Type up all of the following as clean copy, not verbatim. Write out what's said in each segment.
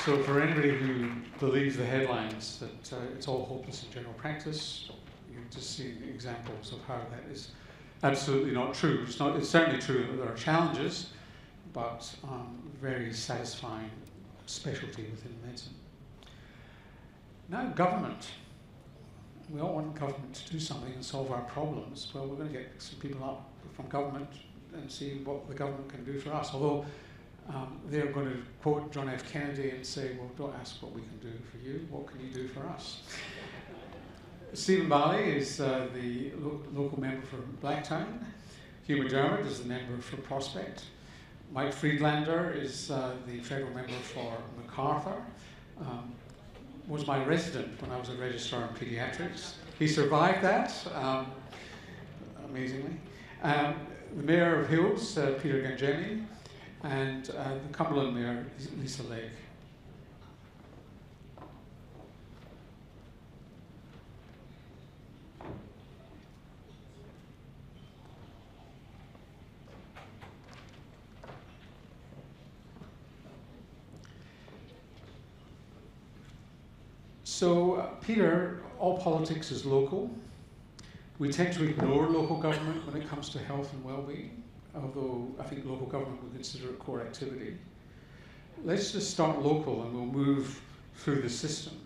So for anybody who believes the headlines that it's all hopeless in general practice, you can just see examples of how that is absolutely not true. It's certainly true that there are challenges, but very satisfying specialty within medicine. Now, government. We all want government to do something and solve our problems. Well, we're going to get some people up from government and see what the government can do for us. Although they're going to quote John F. Kennedy and say, well, don't ask what we can do for you, what can you do for us? Stephen Bali is the local member for Blacktown. Hugh McDermott is the member for Prospect. Mike Freelander is the federal member for Macarthur. Was my resident when I was a registrar in paediatrics. He survived that, amazingly. The Mayor of Hills, Peter Gangemi, and the Cumberland Mayor, Lisa Lake. So, Peter, all politics is local. We tend to ignore local government when it comes to health and well-being, although I think local government would consider it core activity. Let's just start local and we'll move through the system.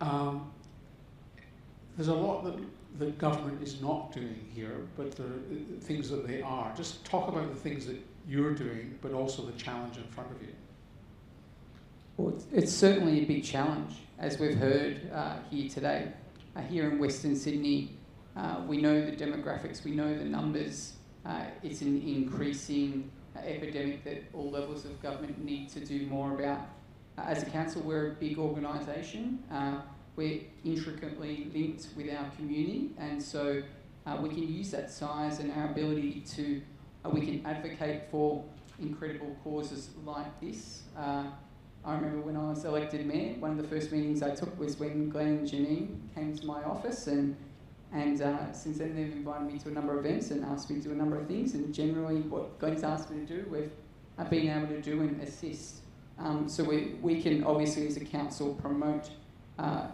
There's a lot that government is not doing here, but there are things that they are. Just talk about the things that you're doing, but also the challenge in front of you. Well, it's certainly a big challenge, as we've heard here today. Here in Western Sydney, we know the demographics, we know the numbers. It's an increasing epidemic that all levels of government need to do more about. As a council, we're a big organisation. We're intricately linked with our community, and so we can use that size and our ability to, we can advocate for incredible causes like this. I remember when I was elected mayor, one of the first meetings I took was when Gangemi came to my office, and since then they've invited me to a number of events and asked me to do a number of things, and generally what Glenn's asked me to do, we've been able to do and assist. So we can obviously as a council promote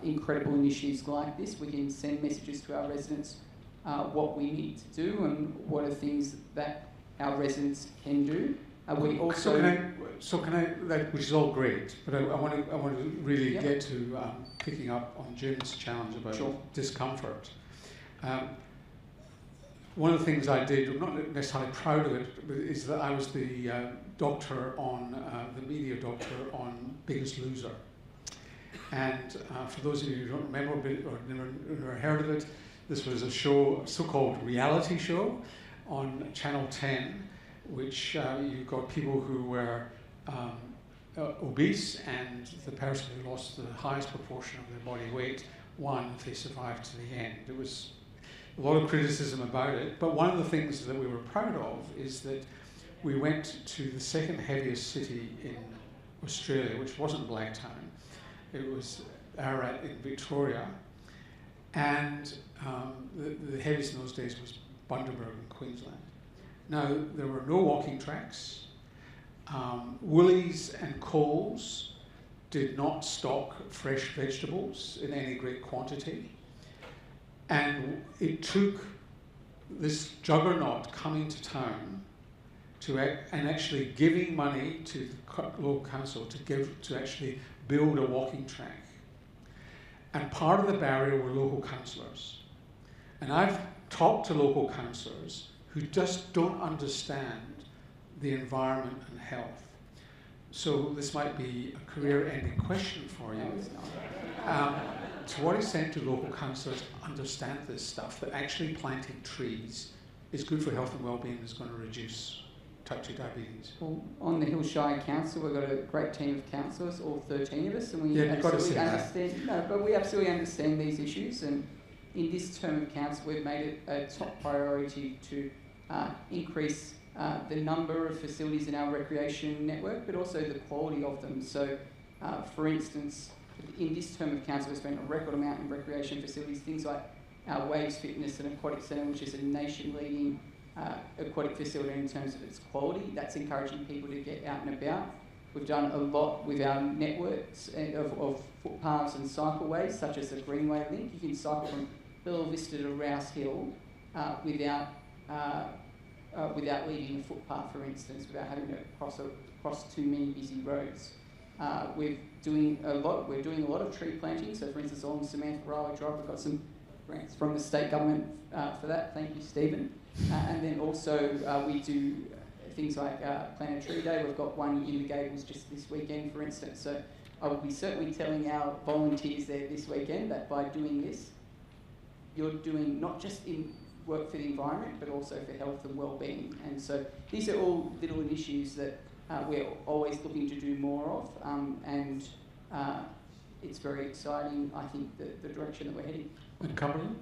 incredible initiatives like this. We can send messages to our residents what we need to do and what are things that our residents can do. We also which is all great, but I want to really get to picking up on Jim's challenge about discomfort. One of the things I did, I'm not necessarily proud of it, but is that I was the doctor on, the media doctor on Biggest Loser. And for those of you who don't remember or never heard of it, this was a show, a so-called reality show on Channel 10, which you got people who were obese, and the person who lost the highest proportion of their body weight won if they survived to the end. There was a lot of criticism about it, but one of the things that we were proud of is that we went to the second heaviest city in Australia, which wasn't Blacktown. It was Ararat in Victoria, and the heaviest in those days was Bundaberg in Queensland. Now, there were no walking tracks. Woolies and Coles did not stock fresh vegetables in any great quantity. And it took this juggernaut coming to town and actually giving money to the local council to actually build a walking track. And part of the barrier were local councillors. And I've talked to local councillors who just don't understand the environment and health. So this might be a career-ending question for you. To what extent do local councillors understand this stuff, that actually planting trees is good for health and well-being, is going to reduce type 2 diabetes? Well, on the Hillshire Council, we've got a great team of councillors, all 13 of us, and we absolutely understand. No, but we absolutely understand these issues, and in this term of council, we've made it a top priority to increase the number of facilities in our recreation network, but also the quality of them. So, for instance, in this term of council, we've spent a record amount in recreation facilities, things like our Waves Fitness and Aquatic Centre, which is a nation-leading aquatic facility in terms of its quality. That's encouraging people to get out and about. We've done a lot with our networks of footpaths and cycleways, such as the Greenway Link. You can cycle from Bella Vista to Rouse Hill without leaving the footpath, for instance, without having to cross too many busy roads. We're doing a lot of tree planting. So, for instance, along Samantha Railway Drive, we've got some grants from the state government for that. Thank you, Stephen. And then also we do things like Plant a Tree Day. We've got one in the Gables just this weekend, for instance. So I will be certainly telling our volunteers there this weekend that by doing this, you're doing not just in work for the environment, but also for health and well-being. And so these are all little issues that we're always looking to do more of, and it's very exciting, I think, the direction that we're heading. And Cumberland,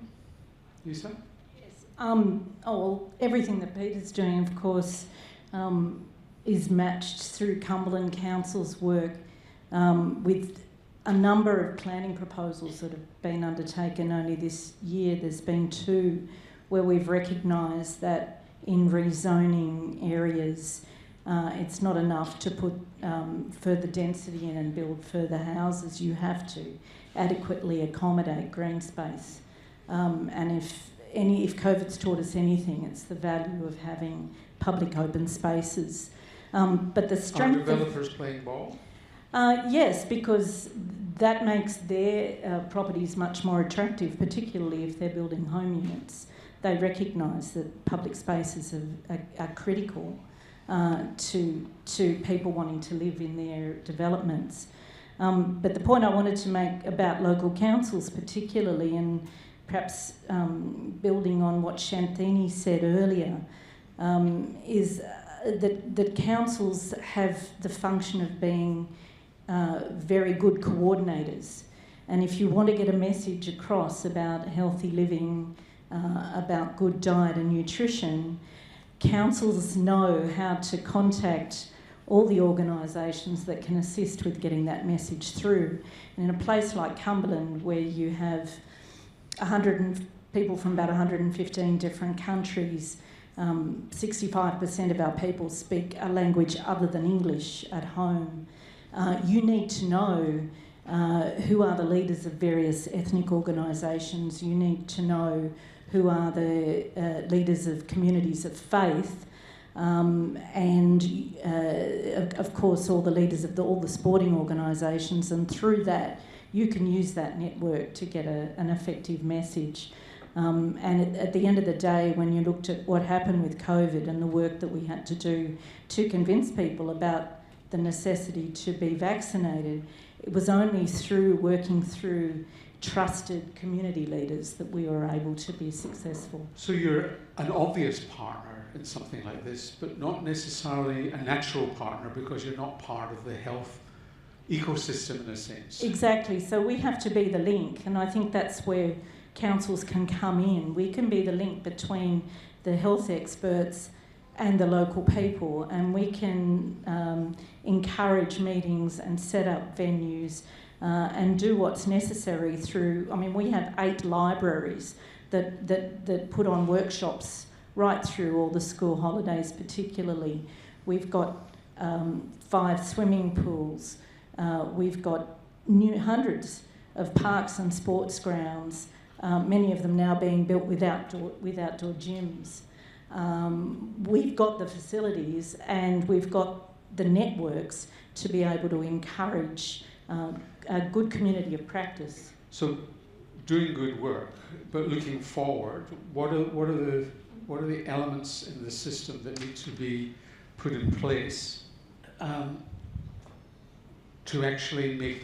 Lisa? Well, everything that Peter's doing, of course, is matched through Cumberland Council's work with a number of planning proposals that have been undertaken only this year. There's been 2 where we've recognised that in rezoning areas, it's not enough to put further density in and build further houses. You have to adequately accommodate green space. And if COVID's taught us anything, it's the value of having public open spaces. But the strength Are developers playing ball? Yes, because that makes their properties much more attractive, particularly if they're building home units. They recognise that public spaces are critical to people wanting to live in their developments. But the point I wanted to make about local councils particularly, and perhaps building on what Shanthini said earlier, is that councils have the function of being very good coordinators. And if you want to get a message across about healthy living, about good diet and nutrition, councils know how to contact all the organisations that can assist with getting that message through. And in a place like Cumberland, where you have people from about 115 different countries, 65% of our people speak a language other than English at home. You need to know who are the leaders of various ethnic organisations. You need to know who are the leaders of communities of faith, and of course all the leaders of all the sporting organisations, and through that you can use that network to get an effective message. And at the end of the day, when you looked at what happened with COVID and the work that we had to do to convince people about the necessity to be vaccinated, it was only through working through trusted community leaders that we were able to be successful. So you're an obvious partner in something like this, but not necessarily a natural partner because you're not part of the health ecosystem in a sense. Exactly. So we have to be the link, and I think that's where councils can come in. We can be the link between the health experts and the local people, and we can encourage meetings and set up venues and do what's necessary through, I mean, we have 8 libraries that put on workshops right through all the school holidays particularly. We've got 5 swimming pools. We've got hundreds of parks and sports grounds, many of them now being built with outdoor gyms. We've got the facilities and we've got the networks to be able to encourage a good community of practice. So, doing good work, but looking forward, what are the elements in the system that need to be put in place to actually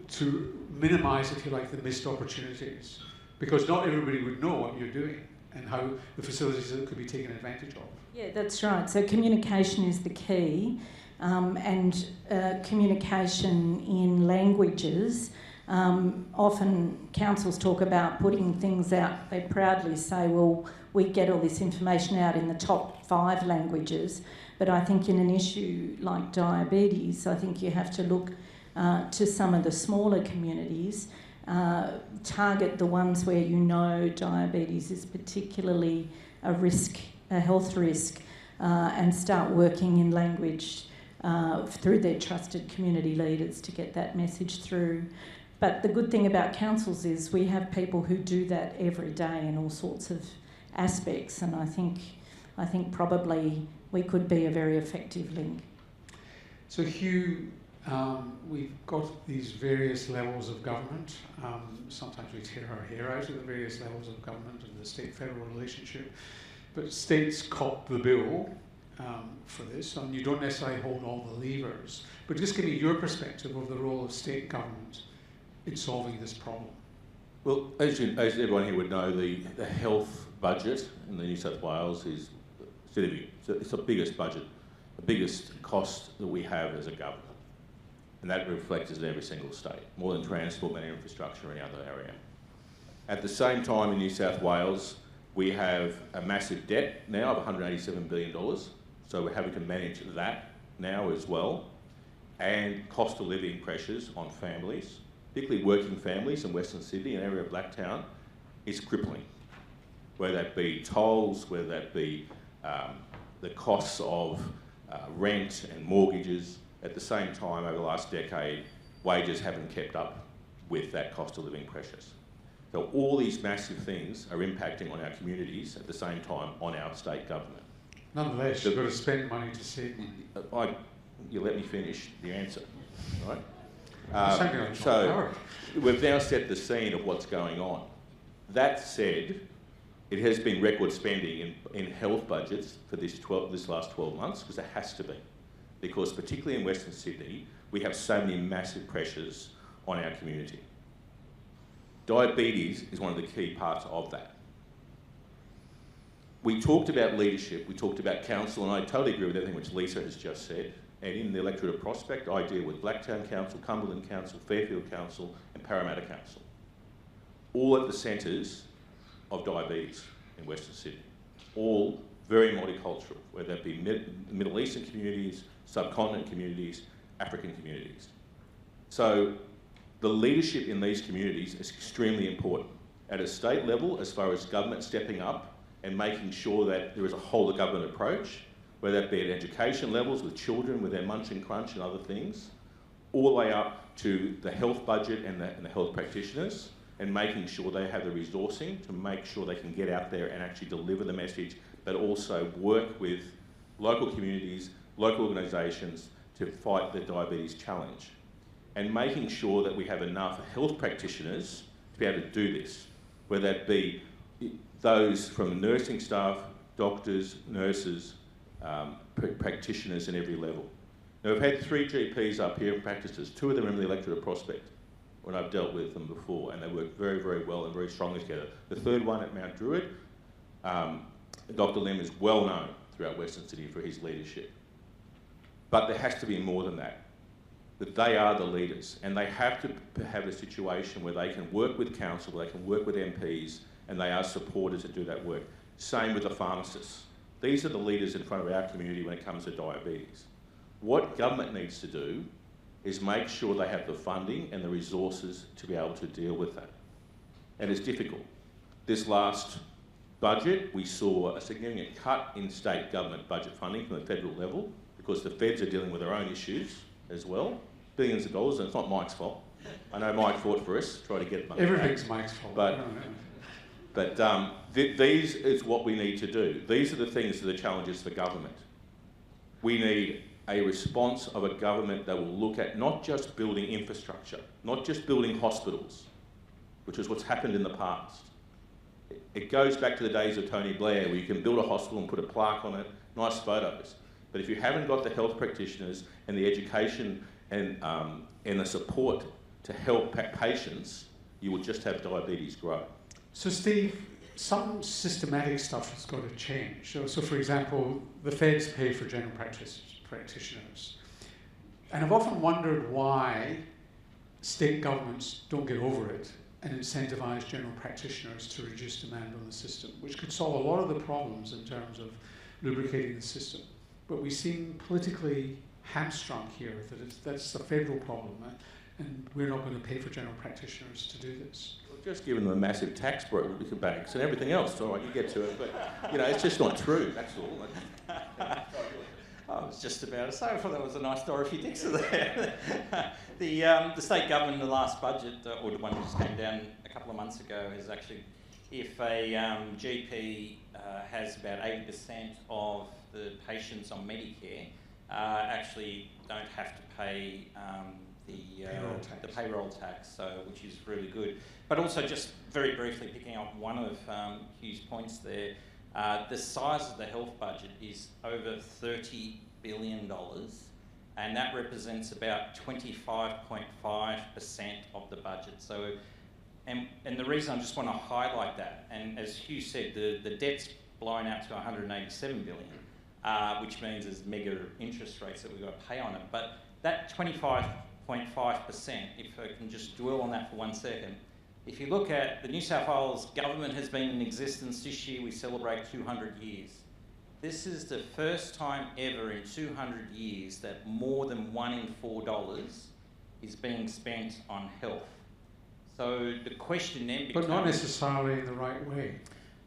to minimise, if you like, the missed opportunities? Because not everybody would know what you're doing and how the facilities that could be taken advantage of. Yeah, that's right. So communication is the key, and communication in languages. Often councils talk about putting things out. They proudly say, well, we get all this information out in the top 5 languages. But I think in an issue like diabetes, I think you have to look to some of the smaller communities, target the ones where you know diabetes is particularly a risk, a health risk, and start working in language through their trusted community leaders to get that message through. But the good thing about councils is we have people who do that every day in all sorts of aspects, and I think probably we could be a very effective link. So Hugh, we've got these various levels of government. Sometimes we tear our hair out at the various levels of government and the state-federal relationship, but states cop the bill for this, and you don't necessarily hold all the levers. But just give me your perspective of the role of state government in solving this problem. Well, as everyone here would know, the health budget in the New South Wales is significant. It's the biggest budget, the biggest cost that we have as a government. And that reflects in every single state, more than transport, than infrastructure, or any other area. At the same time in New South Wales, we have a massive debt now of $187 billion. So we're having to manage that now as well. And cost of living pressures on families, particularly working families in Western Sydney, an area of Blacktown, is crippling. Whether that be tolls, whether that be the costs of rent and mortgages. At the same time, over the last decade, wages haven't kept up with that cost of living pressures. So all these massive things are impacting on our communities at the same time on our state government. Nonetheless, you've got to spend money to save money. You let me finish the answer, right? So we've now set the scene of what's going on. That said, it has been record spending in health budgets for this last 12 months, because it has to be. Because particularly in Western Sydney, we have so many massive pressures on our community. Diabetes is one of the key parts of that. We talked about leadership, we talked about council, and I totally agree with everything which Lisa has just said. And in the electorate of Prospect, I deal with Blacktown Council, Cumberland Council, Fairfield Council, and Parramatta Council. All at the centres of diabetes in Western Sydney. All very multicultural, whether that be Middle Eastern communities, subcontinent communities, African communities. So the leadership in these communities is extremely important. At a state level, as far as government stepping up and making sure that there is a whole of government approach, whether that be at education levels with children, with their munch and crunch and other things, all the way up to the health budget and the health practitioners, and making sure they have the resourcing to make sure they can get out there and actually deliver the message, but also work with local communities, local organisations to fight the diabetes challenge. And making sure that we have enough health practitioners to be able to do this, whether that be those from nursing staff, doctors, nurses, practitioners in every level. Now, we've had 3 GPs up here and practices. 2 of them are in the electorate of Prospect when I've dealt with them before, and they work very, very well and very strongly together. The 3rd one at Mount Druitt, Dr. Lim is well known throughout Western Sydney for his leadership. But there has to be more than that. That they are the leaders, and they have to have a situation where they can work with council, where they can work with MPs, and they are supported to do that work. Same with the pharmacists. These are the leaders in front of our community when it comes to diabetes. What government needs to do is make sure they have the funding and the resources to be able to deal with that. And it's difficult. This last budget, we saw a significant cut in state government budget funding from the federal level, because the feds are dealing with their own issues as well. Billions of dollars, and it's not Mike's fault. I know Mike fought for us, try to get money. Everything's back. Mike's fault. But these is what we need to do. These are the things that are the challenges for government. We need a response of a government that will look at not just building infrastructure, not just building hospitals, which is what's happened in the past. It goes back to the days of Tony Blair, where you can build a hospital and put a plaque on it, nice photos. But if you haven't got the health practitioners and the education and the support to help patients, you will just have diabetes grow. So Steve, some systematic stuff has got to change. So for example, the feds pay for general practitioners. And I've often wondered why state governments don't get over it and incentivise general practitioners to reduce demand on the system, which could solve a lot of the problems in terms of lubricating the system. But we seem politically hamstrung here, that's a federal problem, and we're not going to pay for general practitioners to do this. Well, just given them a massive tax break with the banks and everything else, all right, you get to it, but you know, it's just not true, that's all. I was just about to say, I thought that was a nice Dorothy Dixon there. The state government in the last budget, or the one that just came down a couple of months ago, is actually, if a GP has about 80% of the patients on Medicare, actually don't have to pay the payroll tax, so, which is really good. But also, just very briefly picking up one of Hugh's points there, the size of the health budget is over $30 billion, and that represents about 25.5% of the budget. So, and the reason I just want to highlight that, and as Hugh said, the debt's blown out to 187 billion, which means there's mega interest rates that we've got to pay on it. But that 25.5%, if I can just dwell on that for 1 second, if you look at the New South Wales government has been in existence this year, we celebrate 200 years. This is the first time ever in 200 years that more than $1 in $4 is being spent on health. So the question then becomes... But not necessarily in the right way.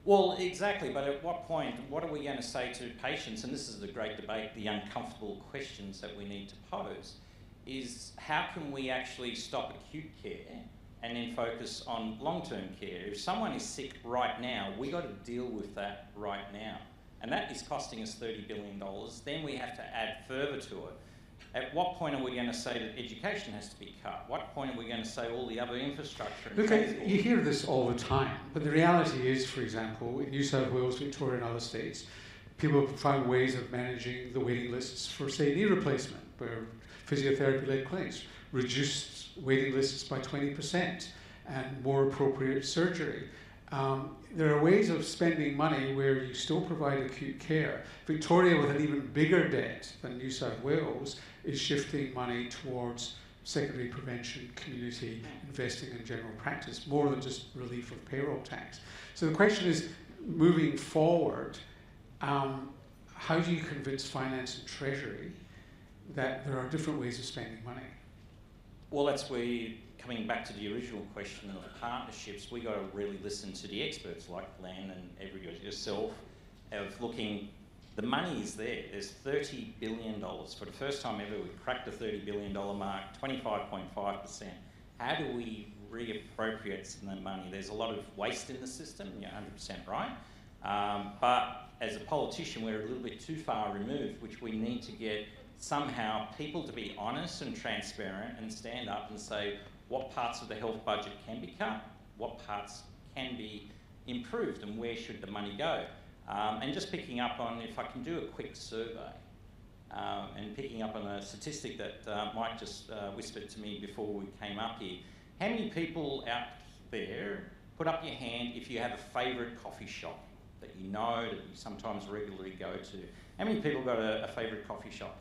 Well, exactly, but at what point, what are we going to say to patients, and this is the great debate, the uncomfortable questions that we need to pose, is how can we actually stop acute care and then focus on long-term care? If someone is sick right now, we've got to deal with that right now. And that is costing us $30 billion. Then we have to add further to it. At what point are we going to say that education has to be cut? What point are we going to say all the other infrastructure? Look, you hear this all the time, but the reality is, for example, in New South Wales, Victoria and other states, people have found ways of managing the waiting lists for, say, knee replacement, where physiotherapy-led clinics reduced waiting lists by 20% and more appropriate surgery. There are ways of spending money where you still provide acute care. Victoria, with an even bigger debt than New South Wales, is shifting money towards secondary prevention, community, investing in general practice, more than just relief of payroll tax. So the question is, moving forward, how do you convince Finance and Treasury that there are different ways of spending money? Well, that's where, coming back to the original question of partnerships, we got to really listen to the experts like Len and everybody, yourself, of looking. The money is there. There's $30 billion. For the first time ever, we cracked the $30 billion mark, 25.5%. How do we reappropriate some of the money? There's a lot of waste in the system, you're 100% right. But as a politician, we're a little bit too far removed, which we need to get somehow people to be honest and transparent and stand up and say what parts of the health budget can be cut, what parts can be improved, and where should the money go. And just picking up on, if I can do a quick survey, and picking up on a statistic that Mike just whispered to me before we came up here. How many people out there, put up your hand if you have a favourite coffee shop that you know, that you sometimes regularly go to? How many people got a favourite coffee shop?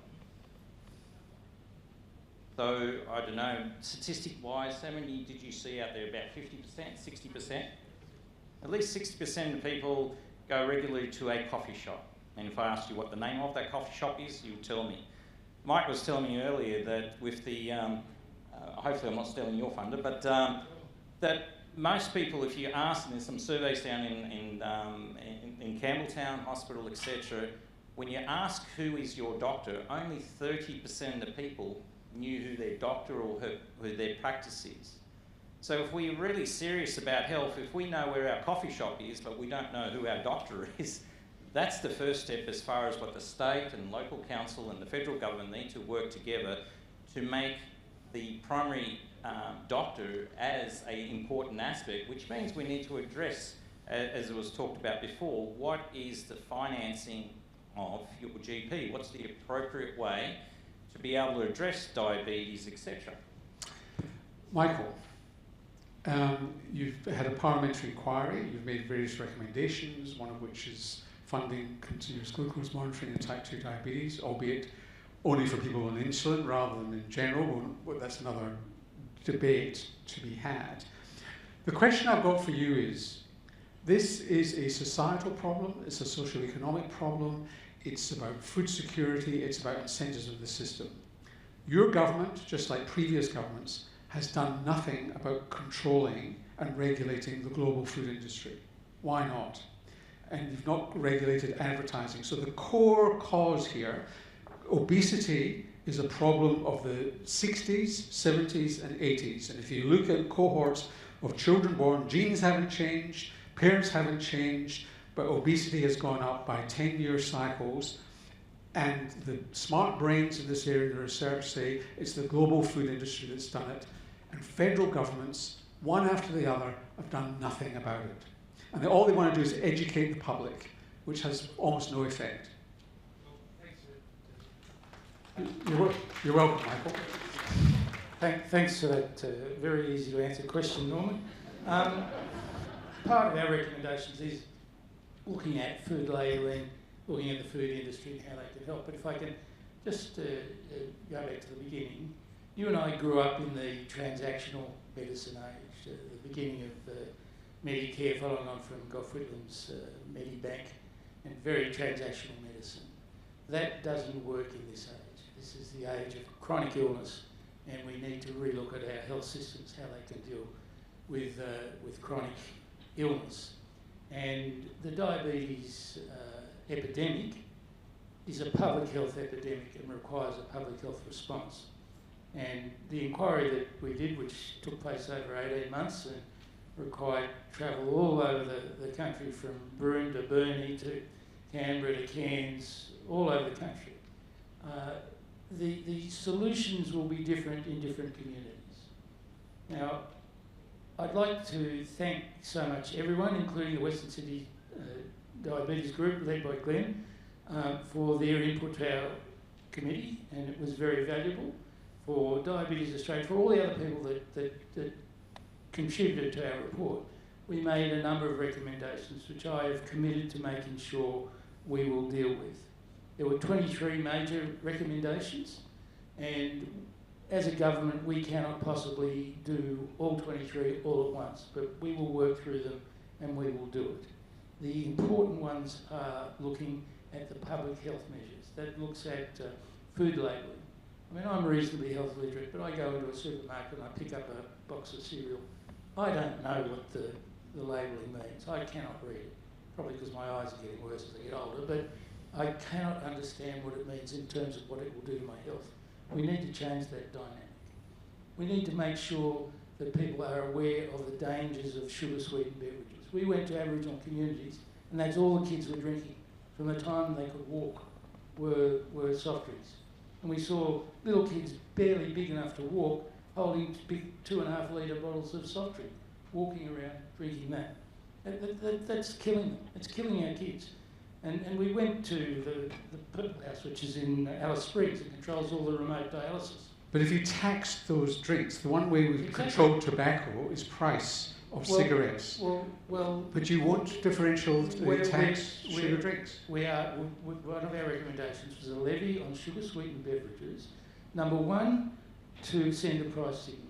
So, I don't know, statistic-wise, how many did you see out there? About 50%, 60%? At least 60% of people go regularly to a coffee shop. And if I asked you what the name of that coffee shop is, you would tell me. Mike was telling me earlier that with the, hopefully I'm not stealing your thunder, but that most people, if you ask them, there's some surveys down in Campbelltown Hospital, etc., when you ask who is your doctor, only 30% of the people knew who their doctor or who their practice is. So if we're really serious about health, if we know where our coffee shop is, but we don't know who our doctor is, that's the first step as far as what the state and local council and the federal government need to work together to make the primary doctor as an important aspect, which means we need to address, as it was talked about before, what is the financing of your GP? What's the appropriate way to be able to address diabetes, etc.? Michael, you've had a parliamentary inquiry, you've made various recommendations, one of which is funding continuous glucose monitoring in type 2 diabetes, albeit only for people on insulin rather than in general. Well, that's another debate to be had. The question I've got for you is, this is a societal problem, it's a socio-economic problem, it's about food security, it's about incentives of the system. Your government, just like previous governments, has done nothing about controlling and regulating the global food industry. Why not? And you've not regulated advertising. So the core cause here, obesity is a problem of the 60s, 70s and 80s. And if you look at cohorts of children born, genes haven't changed, parents haven't changed, but obesity has gone up by 10-year cycles. And the smart brains in this area, the research say, it's the global food industry that's done it. And federal governments, one after the other, have done nothing about it. And all they want to do is educate the public, which has almost no effect. You're welcome, Michael. Thanks for that very easy to answer question, Norman. Part of our recommendations is looking at food labelling, looking at the food industry and how they can help. But if I can just go back to the beginning, you and I grew up in the transactional medicine age, the beginning of Medicare, following on from Gough Whitlam's Medibank, and very transactional medicine. That doesn't work in this age. This is the age of chronic illness, and we need to relook at our health systems, how they can deal with chronic illness. And the diabetes epidemic is a public health epidemic and requires a public health response. And the inquiry that we did, which took place over 18 months and required travel all over the country, from Broome to Burnie to Canberra to Cairns, all over the country. The solutions will be different in different communities. Now, I'd like to thank so much everyone, including the Western Sydney Diabetes Group, led by Glenn, for their input to our committee, and it was very valuable. For Diabetes Australia, for all the other people that contributed to our report, we made a number of recommendations which I have committed to making sure we will deal with. There were 23 major recommendations, and as a government we cannot possibly do all 23 all at once, but we will work through them and we will do it. The important ones are looking at the public health measures. That looks at food labelling. I mean, I'm reasonably health literate, but I go into a supermarket and I pick up a box of cereal. I don't know what the labelling means. I cannot read it, probably because my eyes are getting worse as I get older, but I cannot understand what it means in terms of what it will do to my health. We need to change that dynamic. We need to make sure that people are aware of the dangers of sugar-sweetened beverages. We went to Aboriginal communities and that's all the kids were drinking from the time they could walk were soft drinks. And we saw little kids barely big enough to walk holding big 2.5 litre bottles of soft drink, walking around drinking that. That's killing them. It's killing our kids. And we went to the Purple House, which is in Alice Springs. It controls all the remote dialysis. But if you tax those drinks, the one way we control tobacco is price of cigarettes. But you won't differential tax sugar drinks. One of our recommendations was a levy on sugar-sweetened beverages. Number one, to send a price signal.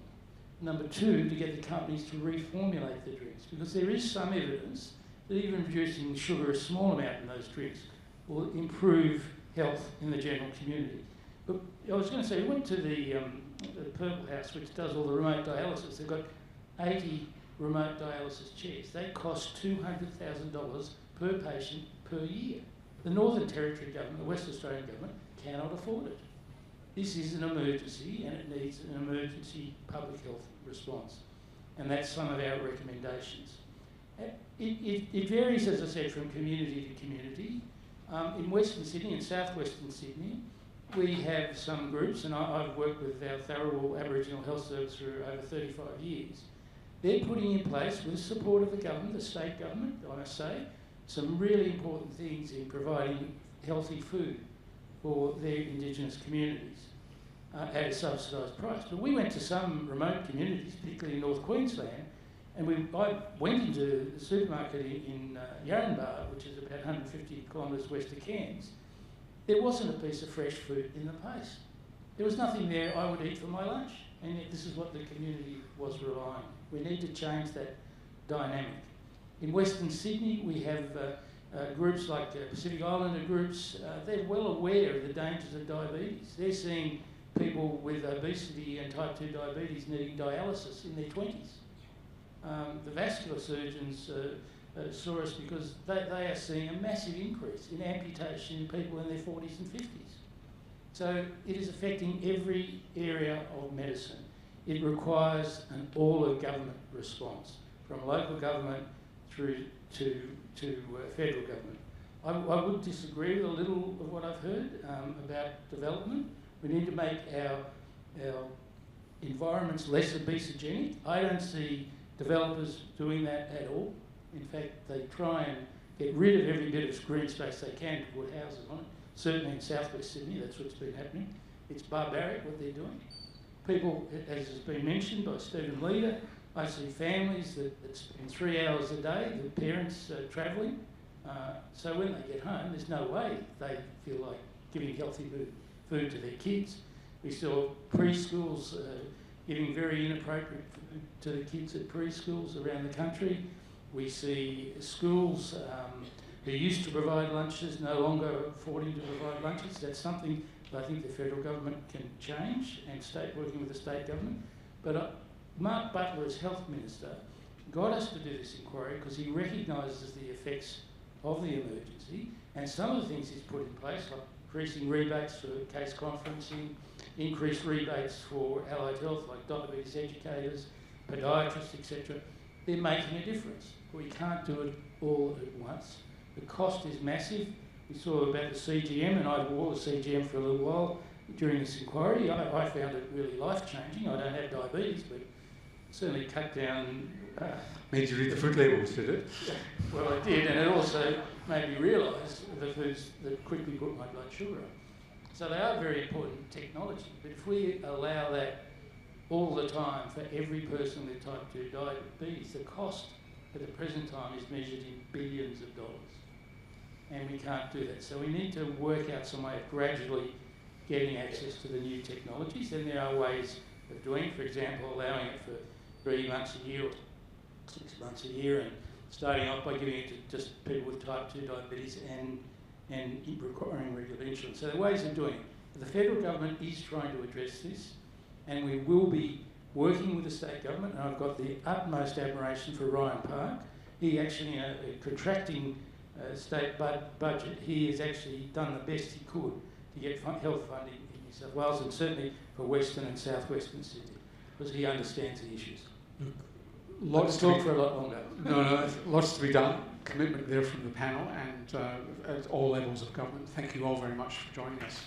Number two, to get the companies to reformulate the drinks, because there is some evidence that even reducing sugar a small amount in those drinks will improve health in the general community. But I was going to say, we went to the Purple House, which does all the remote dialysis. They've got 80 remote dialysis chairs. They cost $200,000 per patient per year. The Northern Territory government, the West Australian government, cannot afford it. This is an emergency and it needs an emergency public health response. And that's some of our recommendations. It varies, as I said, from community to community. In Western Sydney and southwestern Sydney, we have some groups, and I've worked with our Tharawal Aboriginal Health Service for over 35 years. They're putting in place, with the support of the government, the state government, I must say, some really important things in providing healthy food for their Indigenous communities at a subsidised price. But we went to some remote communities, particularly in North Queensland, and I went into the supermarket in Yarranbar, which is about 150 kilometres west of Cairns. There wasn't a piece of fresh food in the place. There was nothing there I would eat for my lunch, and yet this is what the community was relying on. We need to change that dynamic. In Western Sydney, we have groups like Pacific Islander groups. They're well aware of the dangers of diabetes. They're seeing people with obesity and type 2 diabetes needing dialysis in their 20s. The vascular surgeons saw us because they are seeing a massive increase in amputation in people in their 40s and 50s. So it is affecting every area of medicine. It requires an all-of-government response, from local government through to federal government. I would disagree with a little of what I've heard about development. We need to make our environments less obesogenic. I don't see developers doing that at all. In fact, they try and get rid of every bit of green space they can to put houses on it. Certainly in southwest Sydney, that's what's been happening. It's barbaric what they're doing. People, as has been mentioned by Stephen Leader, I see families that spend 3 hours a day, the parents travelling. So when they get home, there's no way they feel like giving healthy food to their kids. We saw preschools giving very inappropriate food to the kids at preschools around the country. We see schools who used to provide lunches no longer affording to provide lunches. That's something that I think the federal government can change, and working with the state government. But Mark Butler, as health minister, got us to do this inquiry because he recognises the effects of the emergency, and some of the things he's put in place, like increasing rebates for case conferencing, increased rebates for allied health, like diabetes educators, podiatrists, etc., they're making a difference. We can't do it all at once. The cost is massive. We saw about the CGM, and I wore the CGM for a little while during this inquiry. I found it really life-changing. I don't have diabetes, but certainly cut down... Made you read the food labels, did it? Well, I did, and it also made me realise the foods that quickly put my blood sugar up. So they are very important technology, but if we allow that all the time for every person with type 2 diabetes, the cost at the present time is measured in billions of dollars. And we can't do that. So we need to work out some way of gradually getting access to the new technologies. And there are ways of doing it, for example, allowing it for 3 months a year or 6 months a year, and starting off by giving it to just people with type 2 diabetes and requiring regular insurance. So there are ways of doing it. But the federal government is trying to address this, and we will be working with the state government, and I've got the utmost admiration for Ryan Park. He actually, in a contracting state budget, he has actually done the best he could to get health funding in New South Wales, and certainly for Western and Southwestern Sydney, because he understands the issues. Lots to talk for a lot longer. No, lots to be done. Commitment there from the panel and at all levels of government. Thank you all very much for joining us.